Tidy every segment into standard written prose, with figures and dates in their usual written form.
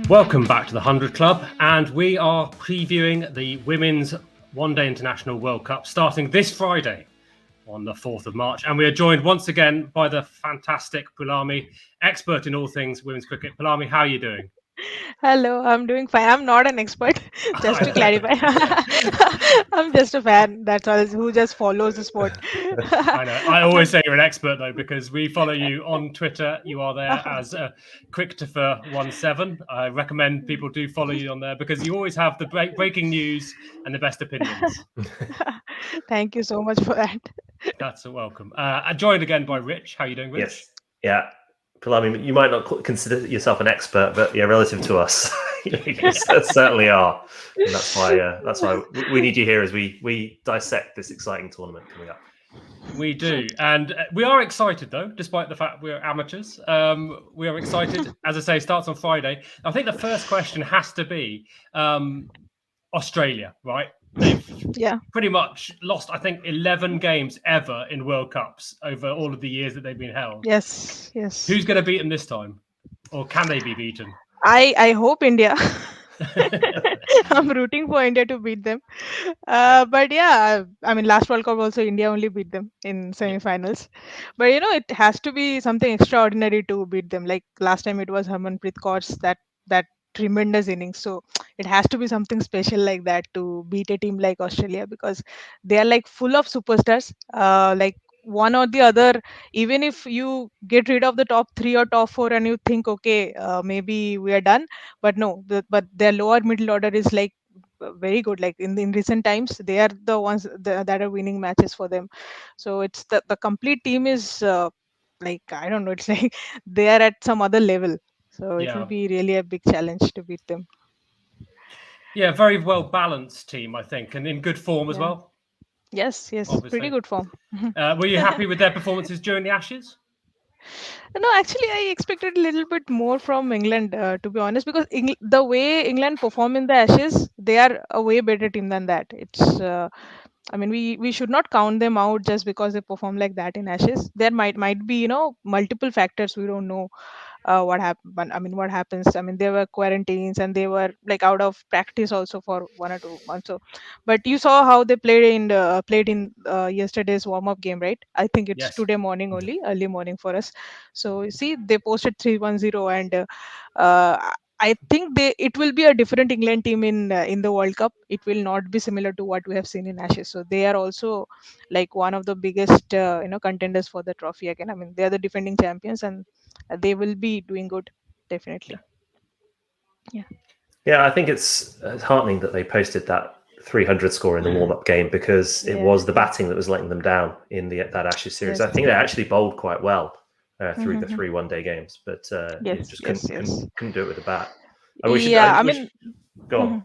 Welcome back to the 100 Club, and we are previewing the Women's One Day International World Cup starting this Friday on the 4th of March. And we are joined once again by the fantastic Poulami, expert in all things women's cricket. Poulami, how are you doing? Hello, I'm doing fine. I'm not an expert, just to clarify. I'm just a fan, that's all, who just follows the sport. I know. I always say you're an expert, though, because we follow you on Twitter. You are there as Quicktifer17. I recommend people do follow you on there because you always have the breaking news and the best opinions. Thank you so much for that. That's a welcome. I'm joined again by Rich. How are you doing, Rich? Yes. Yeah. Poulami, you might not consider yourself an expert, but yeah, relative to us, you certainly are. And that's why we need you here as we dissect this exciting tournament coming up. We do. And we are excited, though, despite the fact we're amateurs. We are excited. As I say, starts on Friday. I think the first question has to be Australia, right? They've pretty much lost, I think, 11 games ever in World Cups over all of the years that they've been held. Yes. Who's going to beat them this time? Or can they be beaten? I hope India. I'm rooting for India to beat them. But yeah, I mean, last World Cup also India only beat them in semi-finals. But it has to be something extraordinary to beat them. Like last time it was Harmanpreet Kaur's that tremendous innings. So it has to be something special like that to beat a team like Australia, because they are like full of superstars. Like one or the other, even if you get rid of the top three or top four and you think, okay, maybe we are done, but no, but their lower middle order is like very good. Like in recent times, they are the ones that are winning matches for them. So it's the complete team is like, I don't know, it's like they are at some other level. So it will be really a big challenge to beat them. Yeah, very well balanced team, I think, and in good form as well. Yes, Obviously. pretty good form. Were you happy with their performances during the Ashes? No, actually, I expected a little bit more from England, to be honest, because the way England perform in the Ashes, they are a way better team than that. I mean, we should not count them out just because they perform like that in Ashes. There might be multiple factors we don't know what happened. I mean, what happens? I mean, there were quarantines and they were like out of practice also for 1 or 2 months. So, but you saw how they played in yesterday's warm up game, right? I think it's today morning only, early morning for us. So you see, they posted 3-1-0, and I think it will be a different England team in the World Cup. It will not be similar to what we have seen in Ashes. So they are also like one of the biggest contenders for the trophy again. I mean, they are the defending champions, and they will be doing good, definitely. Yeah, I think it's heartening that they posted that 300 score in the warm-up game, because it was the batting that was letting them down in that Ashes series. I think they actually bowled quite well through the 3 one-day games, but just couldn't do it with the bat. Go on.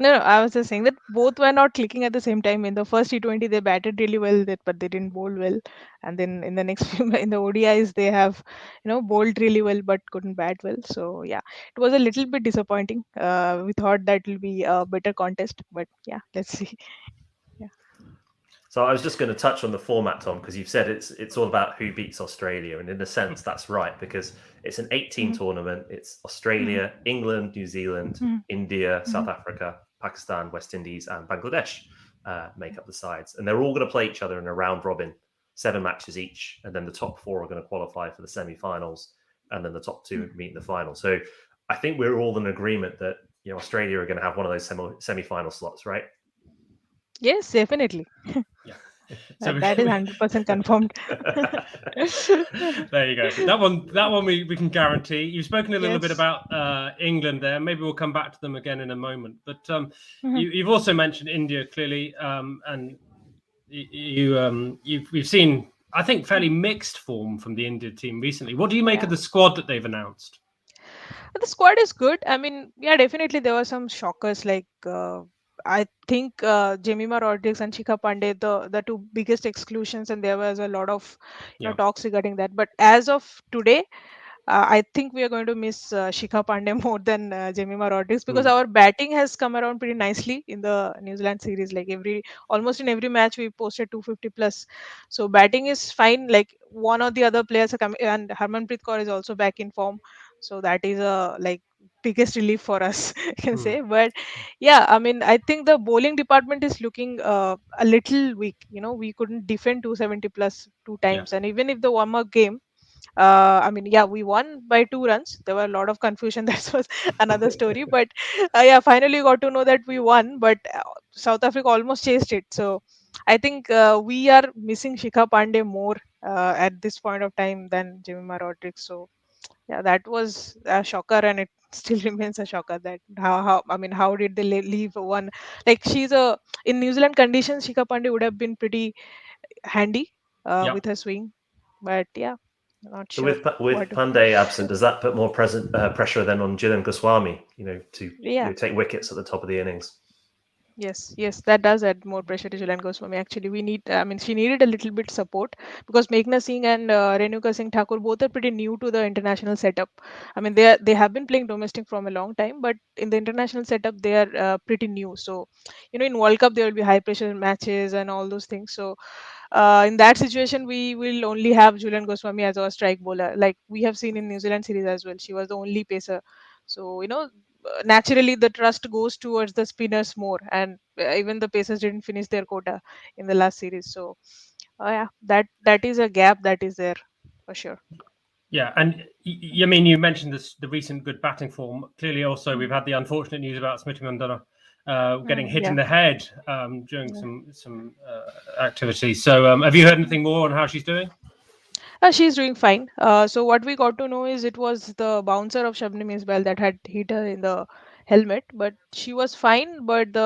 No, I was just saying that both were not clicking at the same time. In the first T20, they batted really well, but they didn't bowl well. And then in the next few, in the ODIs, they have, bowled really well, but couldn't bat well. So yeah, it was a little bit disappointing. We thought that will be a better contest, but yeah, let's see. Yeah. So I was just going to touch on the format, Tom, because you've said it's all about who beats Australia, and in a sense that's right, because it's an 18 tournament. It's Australia, England, New Zealand, India, South Africa, Pakistan, West Indies, and Bangladesh make up the sides, and they're all going to play each other in a round robin, 7 matches each, and then the top 4 are going to qualify for the semi-finals, and then the top 2 meet in the final. So I think we're all in agreement that Australia are going to have one of those semi-final slots, right? Yes, definitely. Yeah. So that is 100% confirmed. There you go. That one we can guarantee. You've spoken a little bit about England there. Maybe we'll come back to them again in a moment. But you've also mentioned India clearly, and we've seen, I think, fairly mixed form from the India team recently. What do you make of the squad that they've announced? The squad is good. I mean, yeah, definitely there were some shockers like. I think Jemima Rodriguez and Shikha Pandey, the 2 biggest exclusions, and there was a lot of talks regarding that. But as of today, I think we are going to miss Shikha Pandey more than Jemima Rodriguez, because Mm. our batting has come around pretty nicely in the New Zealand series. Like almost in every match, we posted 250 plus. So batting is fine. Like one or the other players are coming, and Harmanpreet Kaur is also back in form. So that is a like biggest relief for us, I can Mm. say. But yeah, I mean, I think the bowling department is looking a little weak. We couldn't defend 270 plus two Yeah. times, and even if the warm-up game, I mean, yeah, we won by 2 runs. There were a lot of confusion. That was another story. But yeah, finally got to know that we won. But South Africa almost chased it. So I think we are missing Shikha Pandey more at this point of time than Jemima Rodriguez. So yeah, that was a shocker, and it still remains a shocker. That how I mean, how did they leave one, like she's a in New Zealand conditions, Shikha Pandey would have been pretty handy Yeah. with her swing. But yeah, not So sure with what. Pandey absent, does that put more present pressure then on Gillian Goswami? To Yeah, take wickets at the top of the innings. yes, that does add more pressure to Julian Goswami. Actually, I mean, she needed a little bit support, because Meghna Singh and Renuka Singh Thakur both are pretty new to the international setup. I mean, they have been playing domestic from a long time, but in the international setup, they are pretty new. So, in World Cup, there will be high pressure matches and all those things. So, in that situation, we will only have Julian Goswami as our strike bowler, like we have seen in New Zealand series as well. She was the only pacer. So, naturally the trust goes towards the spinners more, and even the pacers didn't finish their quota in the last series. So, yeah, that is a gap that is there for sure. Yeah, and I mean, you mentioned the recent good batting form. Clearly, also Mm, we've had the unfortunate news about Smriti Mandana getting hit in yeah. the head during Yeah. some activity. So, have you heard anything more on how she's doing? She's doing fine. So what we got to know is it was the bouncer of Shabnam Ismail that had hit her in the helmet, but she was fine. But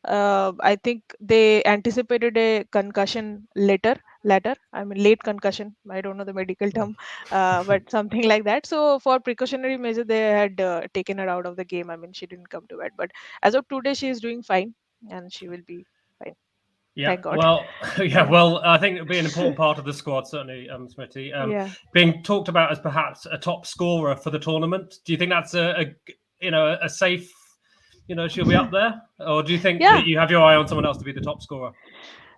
I think they anticipated a concussion later. I mean, late concussion. I don't know the medical term, but something like that. So for precautionary measure, they had taken her out of the game. I mean, she didn't come to bed, but as of today, she is doing fine, and she will be fine. Yeah, Thank God. well, yeah, Yeah. well, I think it'll be an important part of the squad, certainly, Smitty. Yeah. Being talked about as perhaps a top scorer for the tournament. Do you think that's a safe, she'll be up there, or do you think Yeah. that you have your eye on someone else to be the top scorer?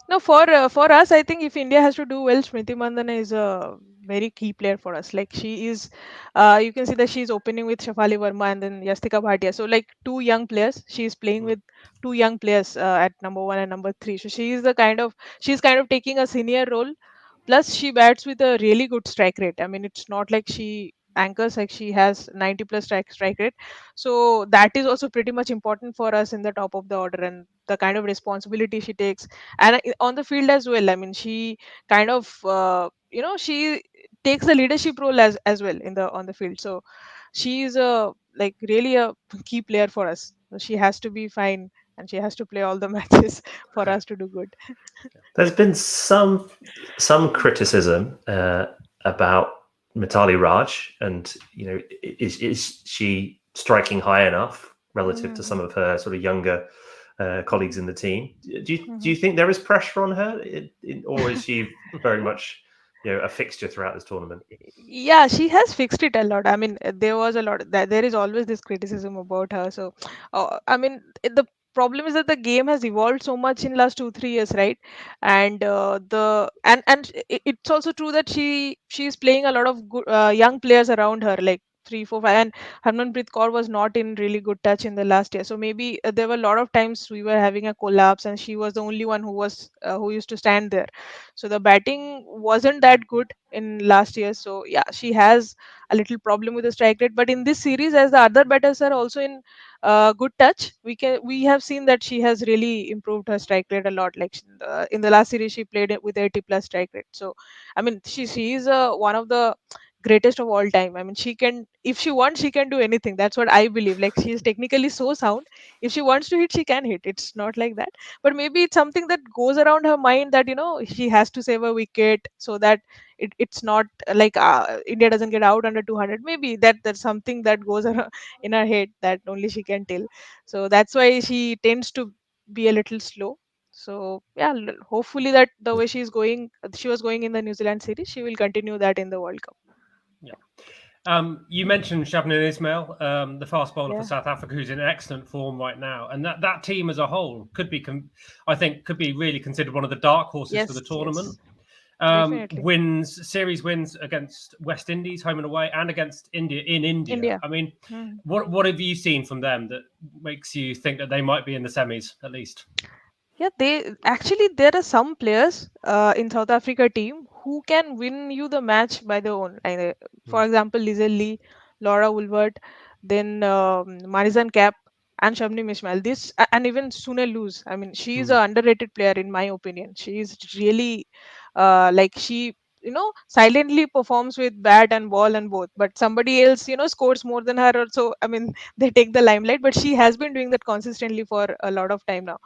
No, for us, I think if India has to do well, Smriti Mandana is a very key player for us. Like she is, you can see that she's opening with Shafali Verma and then Yastika Bhatia. So like two young players, she's playing Mm. with two young players at number one and number three. So she's kind of taking a senior role. Plus, she bats with a really good strike rate. I mean, it's not like she anchors, like she has 90 plus strike rate. So that is also pretty much important for us in the top of the order, and the kind of responsibility she takes, and on the field as well. I mean, she kind of she takes the leadership role as well in the on the field. So she is a like really a key player for us. So she has to be fine, and she has to play all the matches for us to do good. There's been some criticism about Mitali Raj, and is she striking high enough relative to some Mhm, of her sort of younger colleagues in the team? Do you mhm. think there is pressure on her, or is she very much a fixture throughout this tournament? Yeah, she has fixed it a lot. I mean, there was a lot that there is always this criticism about her. So I mean, the problem is that the game has evolved so much in last 2 3 years, right? And it's also true that she's playing a lot of good young players around her, like 3 4 5, and Harmanpreet Kaur was not in really good touch in the last year. So maybe there were a lot of times we were having a collapse, and she was the only one who used to stand there. So the batting wasn't that good in last year. So yeah, she has a little problem with the strike rate. But in this series, as the other batters are also in good touch, we have seen that she has really improved her strike rate a lot. Like in the last series, she played it with 80 plus strike rate. So I mean, she is one of the greatest of all time. I mean, she can, if she wants, she can do anything. That's what I believe. Like she is technically so sound. If she wants to hit, she can hit. It's not like that, but maybe it's something that goes around her mind, that she has to save a wicket, so that it's not like India doesn't get out under 200. Maybe that's something that goes around in her head, that only she can tell. So that's why she tends to be a little slow. So yeah, hopefully that the way she was going in the New Zealand series, she will continue that in the World Cup. Yeah. You mentioned Shabnam Ismail, the fast bowler for Yeah. South Africa, who's in excellent form right now, and that team as a whole could be, I think, could be really considered one of the dark horses for the Yes. tournament. Yes. Definitely. Series wins against West Indies, home and away, and against India in India. India. I mean, Hmm. what have you seen from them that makes you think that they might be in the semis at least? Yeah, they actually there are some players in South Africa team who can win you the match by their own. Like, Hmm. for example, Lizel Lee, Laura Woolward, then Marizan Cap and Shabnam Ismail. And even Sunil Luz. I mean, she is Hmm. an underrated player in my opinion. She is really like she silently performs with bat and ball and both, but somebody else scores more than her, or so. I mean, they take the limelight, but she has been doing that consistently for a lot of time now.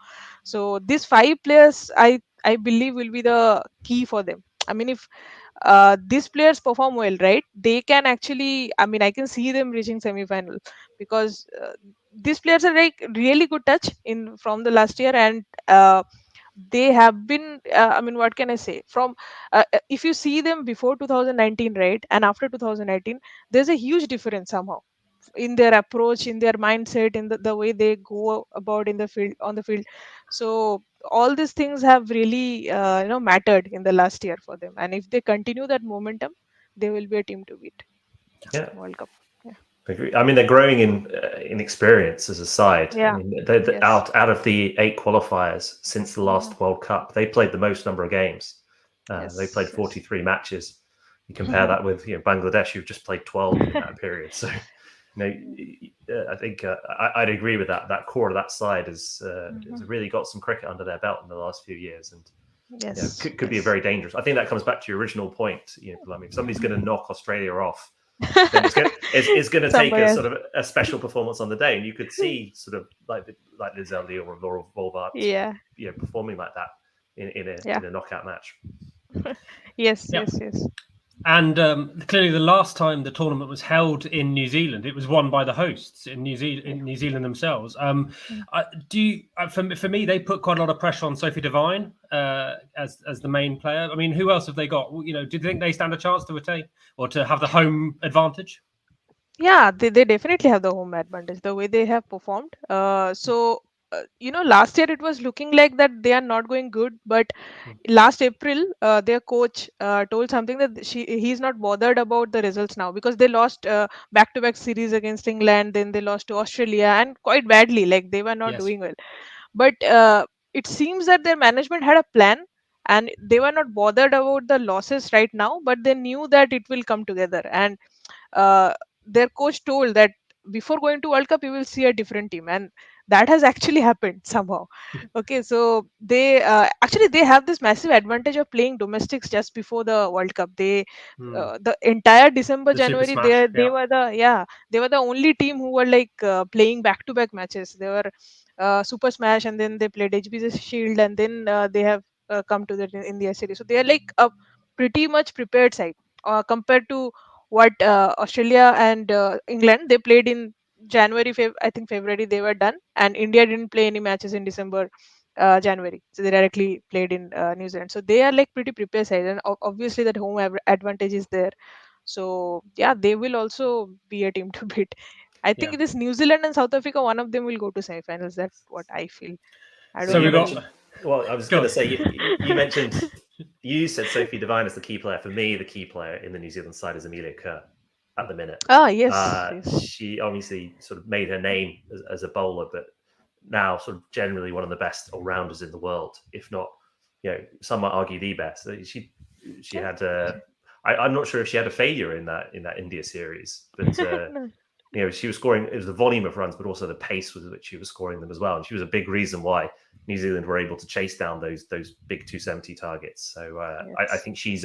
So these five players, I believe, will be the key for them. I mean, if these players perform well, right, they can actually. I mean, I can see them reaching semi-final because these players are like really good touch in from the last year, and they have been. I mean, what can I say? If you see them before 2019, right, and after 2019, there's a huge difference somehow in their approach, in their mindset, in the way they go about in the field on the field. So all these things have really mattered in the last year for them, and if they continue that momentum, they will be a team to beat Yeah. World Cup. Yeah. I mean, they're growing in experience as a side. I Yeah. mean, they're Yes. out of the 8 qualifiers since the Mhm. last World Cup, they played the most number of games. They played Yes. Yes. 43 matches. You compare that with Bangladesh, who've just played 12 in that period. So, I think I'd agree with that. That core of that side has Mhm. really got some cricket under their belt in the last few years, and Yes. could be a Yes. very dangerous. I think that comes back to your original point. Poulami, if somebody's going to knock Australia off, then it's going to take Somebody a else. sort of a special performance on the day, and you could see sort of like Lizelle or Laura Volbart, Yeah. performing like that Yeah. in a knockout match. Yes. Yeah. Yes. Yes. And clearly, the last time the tournament was held in New Zealand, it was won by the hosts in Yeah. New Zealand themselves. Mm. For me, they put quite a lot of pressure on Sophie Devine as the main player. I mean, who else have they got? Do you think they stand a chance to retain or to have the home advantage? Yeah, they definitely have the home advantage the way they have performed. Last year it was looking like that they are not going good, but Mm. last April, their coach told something that he's not bothered about the results now because they lost back-to-back series against England, then they lost to Australia and quite badly, like they were not Yes. doing well. But it seems that their management had a plan and they were not bothered about the losses right now, but they knew that it will come together. And uh, their coach told that before going to World Cup, you will see a different team, and that has actually happened somehow. Okay, so they actually they have this massive advantage of playing domestics just before the World Cup. Mm. The entire December, The Super January, Smash. they Yeah. were the only team who were like playing back to back matches. They were Super Smash, and then they played HBC Shield, and then they have come to the India series. So they are like a pretty much prepared side compared to what Australia and England they played in January. I think February they were done, and India didn't play any matches in December, January. So they directly played in New Zealand. So they are like pretty prepared side, and obviously that home advantage is there. So yeah, they will also be a team to beat. I think Yeah. it is New Zealand and South Africa. One of them will go to semifinals. That's what I feel. I So don't So know we you about got you. mentioned. Well, I was go going to on. say you mentioned. You said Sophie Devine is the key player. For me, the key player in the New Zealand side is Amelia Kerr at the minute. Ah, yes, yes. She obviously sort of made her name as a bowler, but now sort of generally one of the best all rounders in the world, if not, some might argue the best. She Yeah. had I'm not sure if she had a failure in that India series, but No. she was scoring. It was the volume of runs, but also the pace with which she was scoring them as well. And she was a big reason why New Zealand were able to chase down those big 270 targets. So I Yes. think she's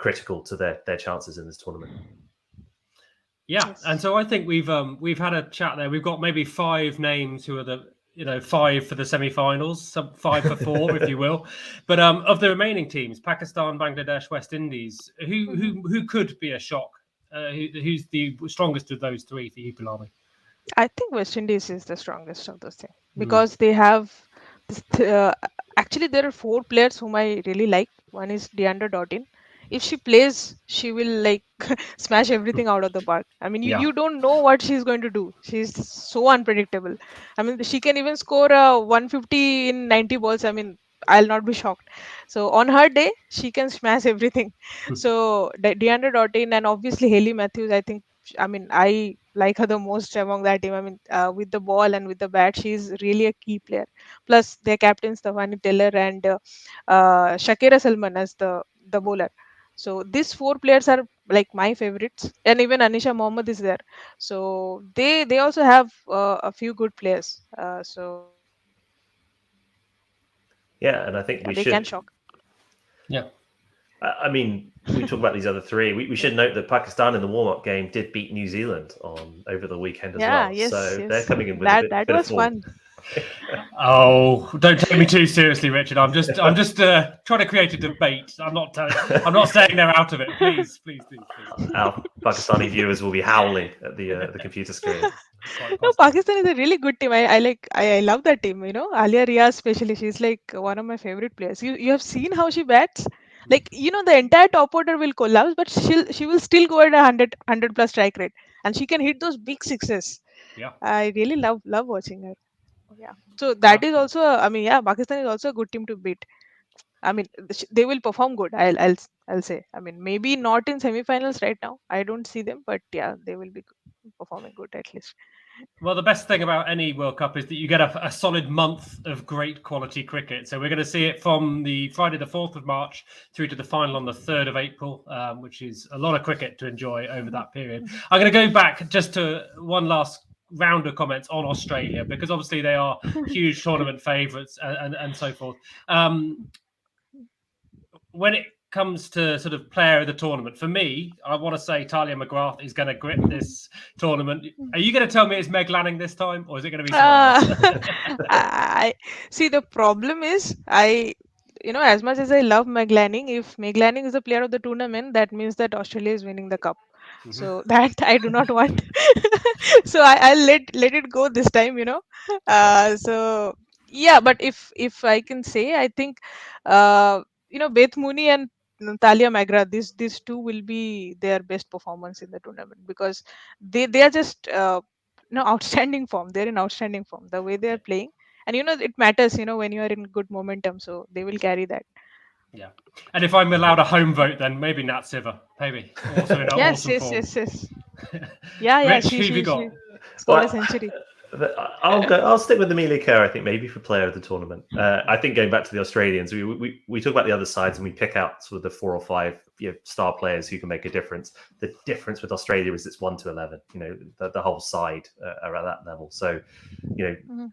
critical to their chances in this tournament. Yeah, and Yes. so I think we've had a chat there. We've got maybe five names who are the five for the semi-finals, some 5 for 4, if you will. But of the remaining teams, Pakistan, Bangladesh, West Indies, Mhm. who could be a shock? Who's the strongest of those three for you, Poulami? I think West Indies is the strongest of those things Mm. because they have this. Actually, there are four players whom I really like. One is Deandra Doughtin. if she plays, she will like smash everything out of the park. I mean, Yeah. you don't know what she's going to do. She's so unpredictable. I mean, she can even score 150 in 90 balls. I mean, I'll not be shocked. So on her day, she can smash everything. So Deandra Doughty and obviously Haley Matthews, I think. I mean, I like her the most among that team. I mean, with the ball and with the bat, she's really a key player. Plus, their captains, Tawani Taylor and Shakira Salman as the bowler. So these four players are like my favorites, and even Anisha Mohammed is there. So they also have a few good players. So yeah, Yeah, and I they think can we shock. should. Yeah. I mean, we talk about these other three. We should note that Pakistan in the warm-up game did beat New Zealand on over the weekend as Yeah, well. yes, So they're yes. coming in with a That bit of was form. fun. Oh, don't take me too seriously, Richard. I'm just trying to create a debate. I'm not saying they're out of it. Please, please, please, please. Our Pakistani viewers will be howling at the computer screen. Quite No, possibly. Pakistan is a really good team. I love that team. You know, Alia Riaz especially. She's like one of my favorite players. You have seen how she bats. Like the entire top order will collapse, but she will still go at a hundred plus strike rate, and she can hit those big sixes. Yeah, I really love watching her. Yeah. So that is absolutely. also. I mean, yeah, Pakistan is also a good team to beat. I mean, they will perform good. I'll say. I mean, maybe not in semifinals right now. I don't see them, but yeah, they will be performing good at least. Well, the best thing about any World Cup is that you get a solid month of great quality cricket. So we're going to see it from the Friday, the 4th of March, through to the final on the 3rd of April, which is a lot of cricket to enjoy over Mhm, that period. mhm. I'm going to go back just to one last round of comments on Australia, because obviously they are huge tournament favourites and so forth. When it comes to sort of player of the tournament, for me, I want to say Talia McGrath is going to grip this tournament. Are you going to tell me it's Meg Lanning this time, or is it going to be someone Uh, else? I see. The problem is, as much as I love Meg Lanning, if Meg Lanning is the player of the tournament, that means that Australia is winning the cup. Mhm. So that I do not want. So I'll let it go this time. So yeah, but if I can say, I think, Beth Mooney and Talia Magra, these two will be their best performance in the tournament, because they are just outstanding form. They're in outstanding form, the way Yeah, they're playing. And it matters, when you are in good momentum, so they will carry that. yeah. And if I'm allowed a home vote, then maybe Nat Siver, maybe also in Yes, awesome yes, form. yes, yes. Yeah, Rich, she who have you she got? she scored a Well, century. I'll stick with Amelia Kerr. I think maybe for player of the tournament. I think going back to the Australians, we talk about the other sides and we pick out sort of the 4 or 5 star players who can make a difference. The difference with Australia is it's 1 to 11. The whole side are at that level. So Mhm.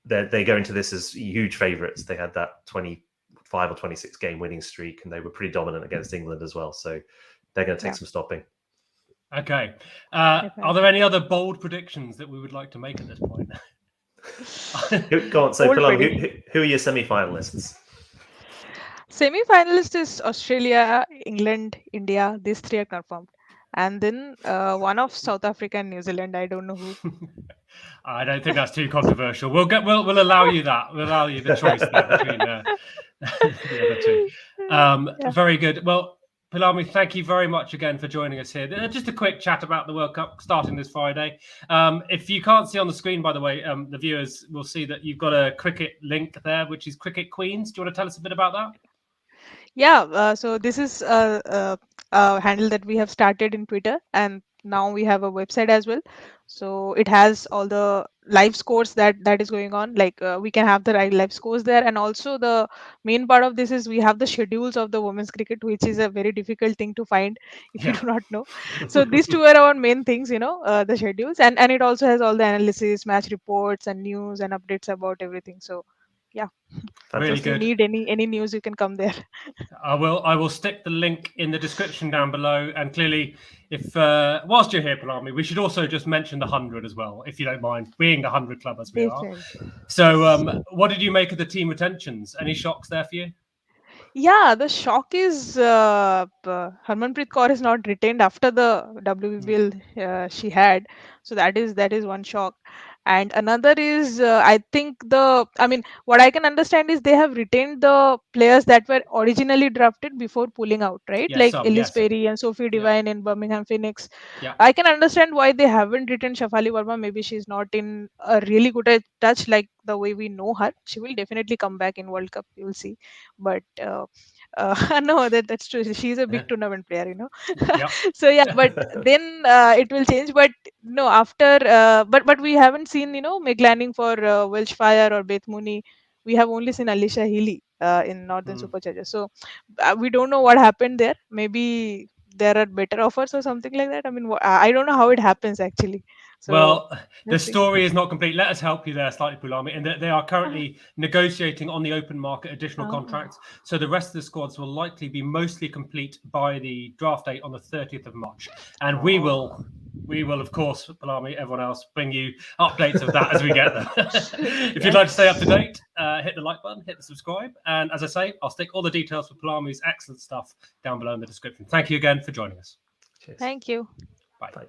they go into this as huge favourites. They had that 25 or 26 game winning streak, and they were pretty dominant against England as well. So they're going to take Yeah, some stopping. Okay. Are there definitely. any other bold predictions that we would like to make at this point? Go on. So, Bold Palom, prediction. who are your semi-finalists? Semi-finalist is Australia, England, India. These three are confirmed. And then one of South Africa and New Zealand. I don't know who. I don't think that's too controversial. We'll allow you that. We'll allow you the choice there between the other two. Yeah. Very good. Well, Poulami, thank you very much again for joining us here. Just a quick chat about the World Cup starting this Friday. If you can't see on the screen, by the way, the viewers will see that you've got a cricket link there, which is Cricket Queens. Do you want to tell us a bit about that? Yeah, so this is a handle that we have started in Twitter, and now we have a website as well. So it has all the live scores that is going on. Like we can have the live scores there, and also the main part of this is we have the schedules of the women's cricket, which is a very difficult thing to find if you Yeah. do not know. So these two are our main things, the schedules, and it also has all the analysis, match reports, and news and updates about everything. So yeah, Really if you Fantastic. good. need any news, you can come there. I will stick the link in the description down below. And clearly, if whilst you're here, Poulami, we should also just mention the 100 as well, if you don't mind, being the 100 club as we are. Different. So, Yes. what did you make of the team retentions? Any shocks there for you? Yeah, the shock is Harmanpreet Kaur is not retained after the Mm. WBL she had, so that is one shock. And another is, I think what I can understand is they have retained the players that were originally drafted before pulling out, right? Yes, Like some, Ellis yes. Perry and Sophie Yeah. Devine in Birmingham Phoenix. Yeah. I can understand why they haven't retained Shafali Verma. Maybe she's not in a really good touch like the way we know her. She will definitely come back in World Cup. You'll see. But no, that's true. She's a big tournament player, Yeah. So yeah, but then it will change. But no, after but we haven't seen Meg Lanning for Welsh Fire or Beth Mooney. We have only seen Alicia Healy in Northern Superchargers. So we don't know what happened there. Maybe there are better offers or something like that. I mean, I don't know how it happens actually. So Well, the let's see. story is not complete. Let us help you there slightly, Poulami, in that they are currently negotiating on the open market additional contracts. So the rest of the squads will likely be mostly complete by the draft date on the 30th of March. And we will, of course, Poulami, everyone else, bring you updates of that as we get them. If you'd like to stay up to date, hit the like button, hit the subscribe. And as I say, I'll stick all the details for Poulami's excellent stuff down below in the description. Thank you again for joining us. Cheers. Thank you. Bye. Bye.